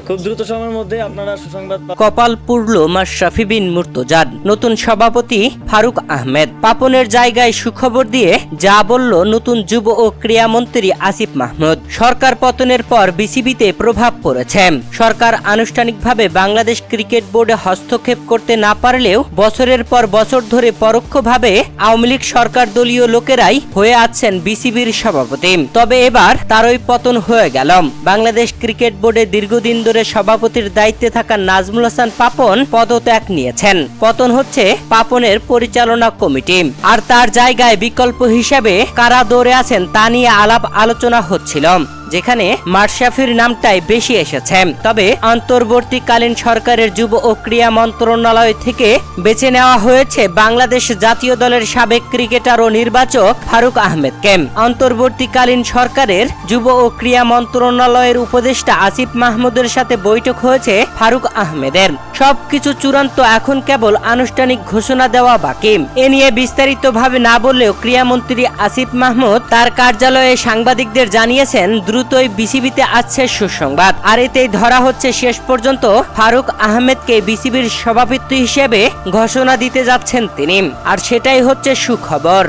খুব দ্রুত সময়ের মধ্যে আপনারা সুসংবাদ কপাল পুড়ল মাশরাফি বিন মুর্তজার। নতুন সভাপতি ফারুক আহমেদ পাপনের জায়গায় সুখবর দিয়ে যা বলল নতুন যুব ও ক্রীড়া মন্ত্রী আসিফ মাহমুদ। সরকার পতনের পর বিসিবিতে প্রভাব পড়েছে। সরকার আনুষ্ঠানিকভাবে বাংলাদেশ ক্রিকেট বোর্ডে হস্তক্ষেপ করতে না পারলেও বছরের পর বছর ধরে পরোক্ষভাবে আওয়ামী লীগ সরকার দলীয় লোকেরাই হয়ে আছেন বিসিবির সভাপতি। তবে এবার তারই পতন হয়ে গেল। বাংলাদেশ ক্রিকেট বোর্ডে দীর্ঘদিন ধরে সভাপতির দায়িত্বে থাকা নাজমুল হাসান পাপন পদত্যাগ নিয়েছেন। পতন হচ্ছে পাপনের পরিচালনা কমিটি। আর তার জায়গায় বিকল্প হিসেবে কারা দৌড়ে আছেন তা নিয়ে আলাপ আলোচনা হচ্ছিল, যেখানে মাশরাফির নামটাই বেশি এসেছে। তবে অন্তর্বর্তীকালীন সরকারের যুব ও ক্রীড়া মন্ত্রণালয় থেকে বেছে নেওয়া হয়েছে বাংলাদেশ জাতীয় দলের সাবেক ক্রিকেটার ও নির্বাচক ফারুক আহমেদকে। অন্তর্বর্তীকালীন সরকারের যুব ও ক্রীড়া মন্ত্রণালয়ের উপদেষ্টা আসিফ মাহমুদের সাথে বৈঠক হয়েছে ফারুক আহমেদের। সবকিছু চূড়ান্ত, এখন কেবল আনুষ্ঠানিক ঘোষণা দেওয়া বাকি। এ নিয়ে বিস্তারিতভাবে না বললেও ক্রীড়ামন্ত্রী আসিফ মাহমুদ তার কার্যালয়ে সাংবাদিকদের জানিয়েছেন দ্রুতই বিসিবিতে আসছে সুসংবাদ। আর এতেই ধরা হচ্ছে শেষ পর্যন্ত ফারুক আহমেদকে বিসিবির সভাপতি হিসেবে ঘোষণা দিতে যাচ্ছেন তিনি। আর সেটাই হচ্ছে সুখবর।